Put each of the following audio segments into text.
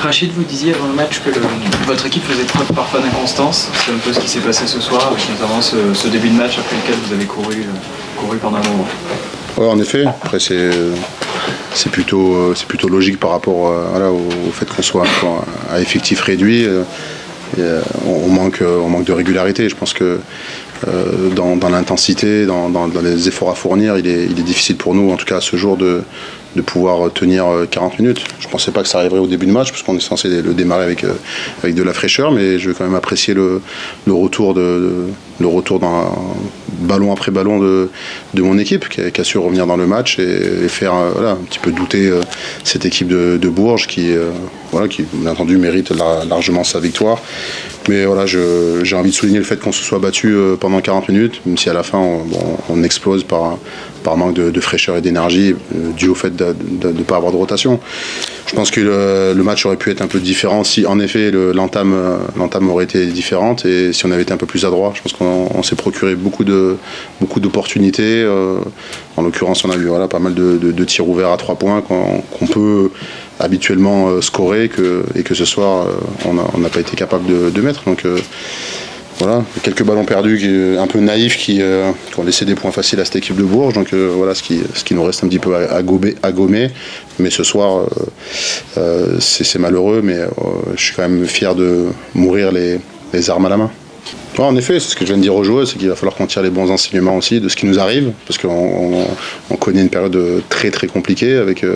Rachid, vous disiez avant le match que votre équipe faisait preuve parfois d'inconstance. C'est un peu ce qui s'est passé ce soir, avec notamment ce début de match après lequel vous avez couru pendant un moment. Ouais, en effet. Après, c'est plutôt logique par rapport voilà, au fait qu'on soit à effectif réduit. On manque de régularité. Je pense que dans l'intensité, dans les efforts à fournir, il est difficile pour nous, en tout cas à ce jour, de pouvoir tenir 40 minutes. Je ne pensais pas que ça arriverait au début de match, parce qu'on est censé le démarrer avec de la fraîcheur, mais je vais quand même apprécier le retour dans ballon après ballon de mon équipe, qui a su revenir dans le match et faire voilà, un petit peu douter cette équipe de Bourges qui, bien entendu, mérite largement sa victoire. Mais voilà, j'ai envie de souligner le fait qu'on se soit battu pendant 40 minutes, même si à la fin on explose par manque de fraîcheur et d'énergie dû au fait de ne pas avoir de rotation. Je pense que le match aurait pu être un peu différent si en effet l'entame aurait été différente et si on avait été un peu plus adroit. Je pense qu'on s'est procuré beaucoup d'opportunités. En l'occurrence, on a eu pas mal de tirs ouverts à 3 points qu'on peut habituellement scorer et que ce soir on n'a pas été capable de mettre. Donc voilà, quelques ballons perdus un peu naïfs qui ont laissé des points faciles à cette équipe de Bourges. Donc voilà ce qui nous reste un petit peu à gommer. Mais ce soir, c'est malheureux, mais je suis quand même fier de mourir les armes à la main. Ouais, en effet, c'est ce que je viens de dire aux joueurs, c'est qu'il va falloir qu'on tire les bons enseignements aussi de ce qui nous arrive, parce qu'on connaît une période très très compliquée avec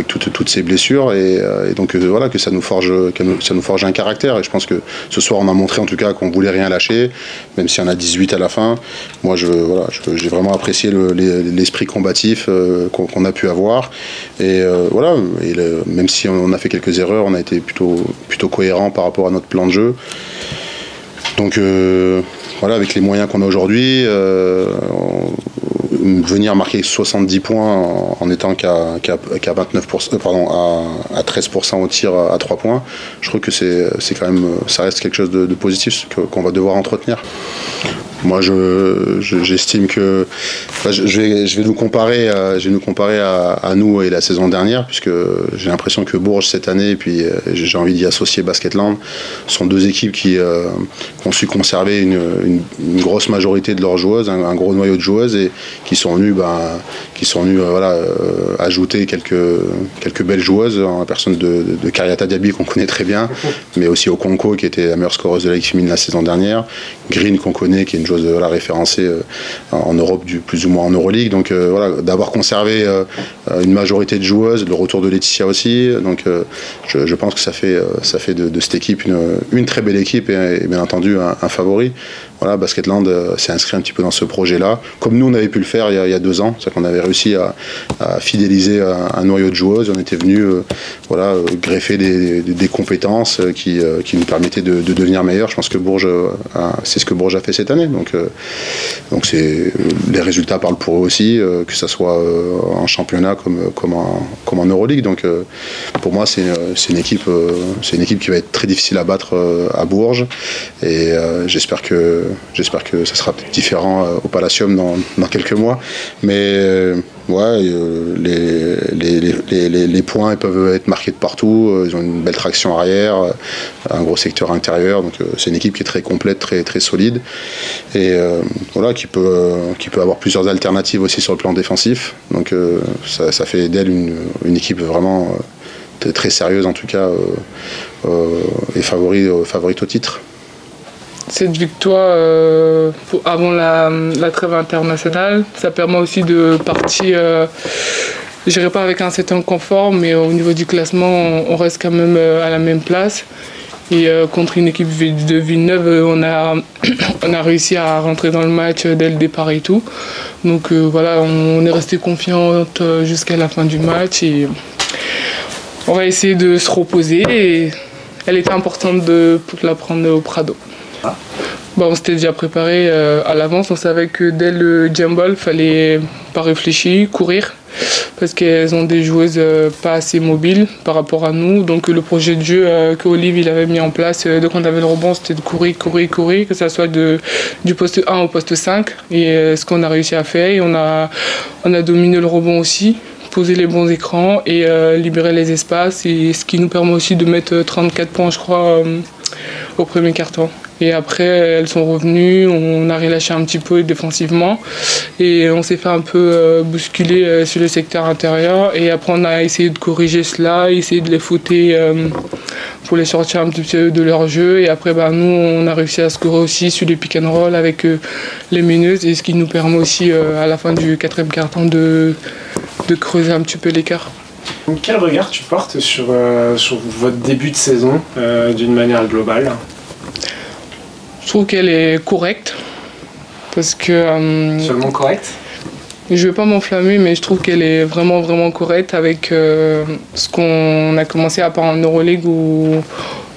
toutes ces blessures et donc voilà que ça nous forge un caractère. Et je pense que ce soir on a montré en tout cas qu'on voulait rien lâcher, même si on a 18 à la fin. Moi j'ai vraiment apprécié l'esprit combatif qu'on a pu avoir et voilà. Et même si on a fait quelques erreurs, on a été plutôt cohérent par rapport à notre plan de jeu. Donc voilà, avec les moyens qu'on a aujourd'hui, venir marquer 70 points en étant qu'à 29%, à 13% au tir à 3 points, je trouve que c'est quand même, ça reste quelque chose de positif qu'on va devoir entretenir. Moi, j'estime que je vais nous comparer à nous et la saison dernière, puisque j'ai l'impression que Bourges cette année, et puis j'ai envie d'y associer Basketland, sont deux équipes qui ont su conserver une grosse majorité de leurs joueuses, un gros noyau de joueuses, et qui sont venues ajouter quelques belles joueuses, en la personne de Kariata Diaby qu'on connaît très bien, mais aussi Okonko qui était la meilleure scoreuse de la Ligue féminine la saison dernière, Green qu'on connaît qui est une joueuse référencée en Europe, plus ou moins en Euroleague. Donc voilà, d'avoir conservé une majorité de joueuses, le retour de Laetitia aussi. Donc je pense que ça fait de cette équipe une très belle équipe et bien entendu un favori. Voilà, Basketland s'est inscrit un petit peu dans ce projet-là, comme nous on avait pu le faire il y a 2 ans, c'est-à-dire qu'on avait réussi à fidéliser un noyau de joueuses, on était venu greffer des compétences qui nous permettaient de devenir meilleurs. Je pense que Bourges, c'est ce que Bourges a fait cette année, donc les résultats parlent pour eux aussi, que ce soit en championnat comme en Euroleague. Donc pour moi c'est une équipe qui va être très difficile à battre à Bourges et j'espère que ça sera peut-être différent au Palacium dans quelques mois. Mais les points ils peuvent être marqués de partout. Ils ont une belle traction arrière, un gros secteur intérieur. Donc c'est une équipe qui est très complète, très, très solide. Et voilà, qui peut avoir plusieurs alternatives aussi sur le plan défensif. Donc ça fait d'elle une équipe vraiment très sérieuse en tout cas et favorite au titre. Cette victoire avant la trêve internationale, ça permet aussi de partir, je dirais pas avec un certain confort, mais au niveau du classement, on reste quand même à la même place. Et contre une équipe de Villeneuve, on a réussi à rentrer dans le match dès le départ et tout. Donc voilà, on est resté confiante jusqu'à la fin du match et on va essayer de se reposer. Et elle était importante pour la prendre au Prado. On s'était déjà préparé à l'avance, on savait que dès le jump ball, il fallait pas réfléchir, courir, parce qu'elles ont des joueuses pas assez mobiles par rapport à nous. Donc le projet de jeu que Olive il avait mis en place, dès qu'on avait le rebond, c'était de courir, que ce soit du poste 1 au poste 5. Et ce qu'on a réussi à faire, et on a dominé le rebond aussi, poser les bons écrans et libérer les espaces, et ce qui nous permet aussi de mettre 34 points, je crois, au premier quart-temps. Et après, elles sont revenues, on a relâché un petit peu défensivement et on s'est fait un peu bousculer sur le secteur intérieur. Et après, on a essayé de corriger cela, essayer de les fouetter pour les sortir un petit peu de leur jeu. Et après, nous, on a réussi à scorer aussi sur les pick and roll avec les meneuses, et ce qui nous permet aussi, à la fin du quatrième quart-temps, de creuser un petit peu l'écart. Quel regard tu portes sur votre début de saison d'une manière globale ? Je trouve qu'elle est correcte, parce que... Seulement correcte ? Je ne vais pas m'enflammer, mais je trouve qu'elle est vraiment, vraiment correcte avec ce qu'on a commencé à part en Euroleague, où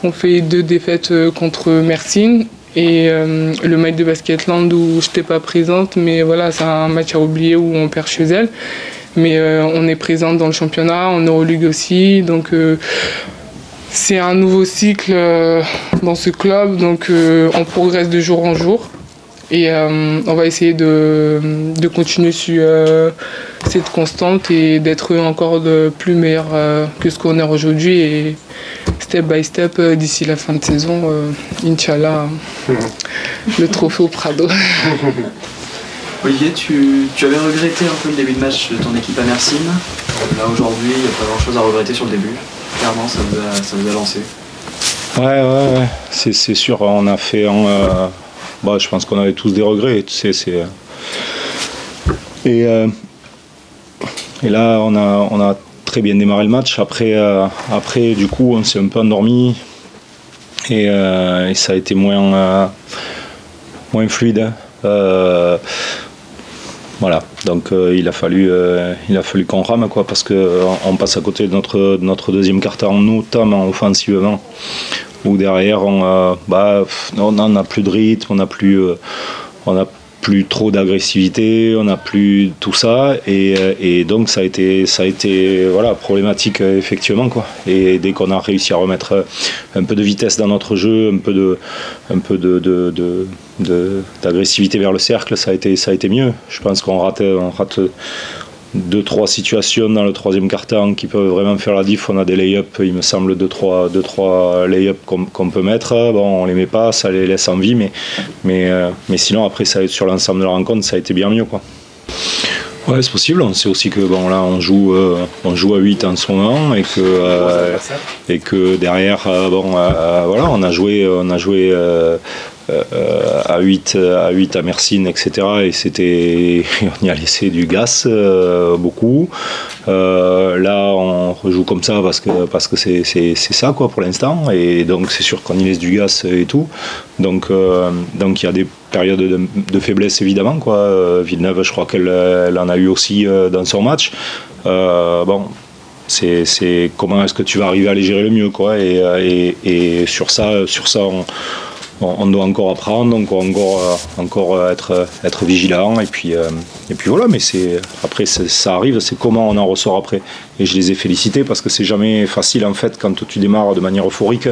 on fait 2 défaites contre Mersin, et le match de Basketland où je n'étais pas présente, mais voilà, c'est un match à oublier où on perd chez elle. Mais on est présente dans le championnat, en Euroleague aussi, donc... c'est un nouveau cycle dans ce club, donc on progresse de jour en jour. Et on va essayer de continuer sur cette constante et d'être encore plus meilleur que ce qu'on est aujourd'hui. Et step by step, d'ici la fin de saison, Inch'Allah, le trophée au Prado. Olivier, tu avais regretté un peu le début de match de ton équipe à Mersin. Là aujourd'hui, il n'y a pas grand chose à regretter sur le début. Clairement, ça vous a lancé. Ouais. C'est sûr, on a fait je pense qu'on avait tous des regrets, tu sais. Et là, on a très bien démarré le match. Après, du coup, on s'est un peu endormi et ça a été moins fluide. Voilà, donc il a fallu qu'on rame, quoi, parce qu'on passe à côté de notre deuxième quart-temps, notamment offensivement, où derrière on n'a plus de rythme, on n'a plus trop d'agressivité, on n'a plus tout ça, et donc ça a été problématique effectivement, quoi. Et dès qu'on a réussi à remettre un peu de vitesse dans notre jeu, un peu d'agressivité vers le cercle, ça a été mieux. Je pense qu'on rate 2-3 situations dans le troisième quart-temps qui peuvent vraiment faire la diff. On a des lay-ups, il me semble, 2-3 lay-ups qu'on peut mettre. Bon, on les met pas, ça les laisse en vie, mais sinon après sur l'ensemble de la rencontre, ça a été bien mieux, quoi. Ouais, c'est possible. On sait aussi que là on joue à 8 en ce moment, et que derrière on a joué à 8 à Mersin, etc. Et on y a laissé du gaz, beaucoup. Là on rejoue comme ça parce que c'est ça, quoi, pour l'instant, et donc c'est sûr qu'on y laisse du gaz et tout. Donc il y a des périodes de faiblesse, évidemment, quoi. Villeneuve, je crois qu'elle en a eu aussi dans son match. C'est comment est-ce que tu vas arriver à les gérer le mieux, quoi. Et sur ça on doit encore apprendre, donc encore être vigilant, et puis voilà. Mais après ça arrive, c'est comment on en ressort après. Et je les ai félicités, parce que c'est jamais facile, en fait, quand tu démarres de manière euphorique,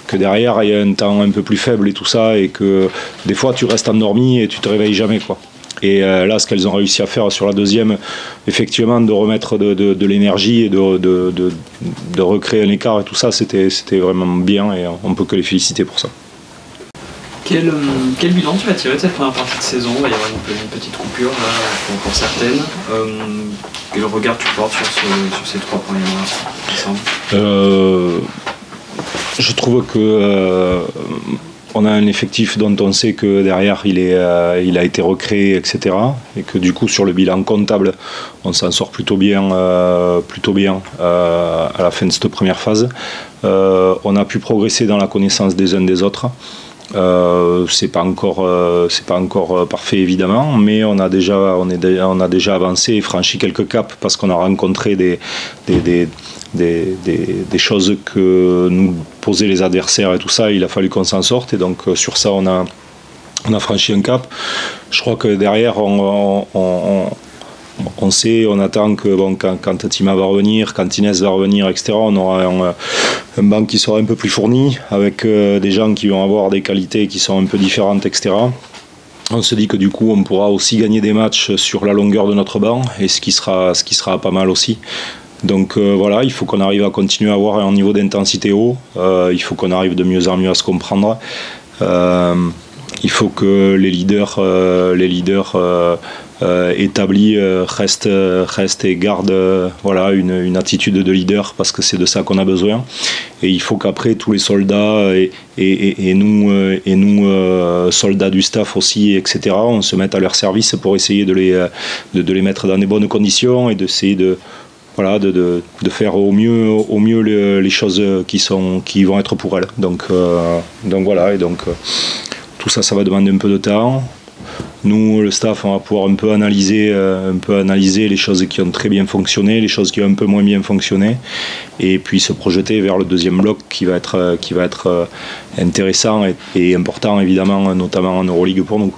que derrière il y a un temps un peu plus faible et tout ça, et que des fois tu restes endormi et tu te réveilles jamais, quoi. Et là, ce qu'elles ont réussi à faire sur la deuxième, effectivement, de remettre de l'énergie et de recréer un écart et tout ça, c'était vraiment bien, et on peut que les féliciter pour ça. Quel bilan tu vas tirer de cette première partie de saison? Il va y avoir une petite coupure là, pour certaines. Quel regard tu portes sur ces 3 premiers mois ensemble? Je trouve que on a un effectif dont on sait que derrière il a été recréé, etc. Et que du coup, sur le bilan comptable, on s'en sort plutôt bien à la fin de cette première phase. On a pu progresser dans la connaissance des uns des autres. C'est pas encore parfait, évidemment, mais on a déjà avancé et franchi quelques caps, parce qu'on a rencontré des choses que nous posaient les adversaires et tout ça. Il a fallu qu'on s'en sorte, et donc sur ça on a franchi un cap. Je crois que derrière on sait, on attend que quand Tima va revenir, quand Inès va revenir, etc., on aura un banc qui sera un peu plus fourni, avec des gens qui vont avoir des qualités qui sont un peu différentes, etc. On se dit que du coup on pourra aussi gagner des matchs sur la longueur de notre banc, et ce qui sera pas mal aussi. Donc voilà, il faut qu'on arrive à continuer à avoir un niveau d'intensité haut, il faut qu'on arrive de mieux en mieux à se comprendre. Il faut que les leaders établis restent et gardent voilà, une attitude de leader, parce que c'est de ça qu'on a besoin. Et il faut qu'après tous les soldats et nous soldats du staff aussi, etc., on se mette à leur service pour essayer de les mettre dans des bonnes conditions et d'essayer de faire au mieux les choses qui vont être pour elles. Donc voilà, et donc tout ça va demander un peu de temps. Nous, le staff, on va pouvoir un peu analyser les choses qui ont très bien fonctionné, les choses qui ont un peu moins bien fonctionné, et puis se projeter vers le deuxième bloc qui va être intéressant et important, évidemment, notamment en Euroleague pour nous.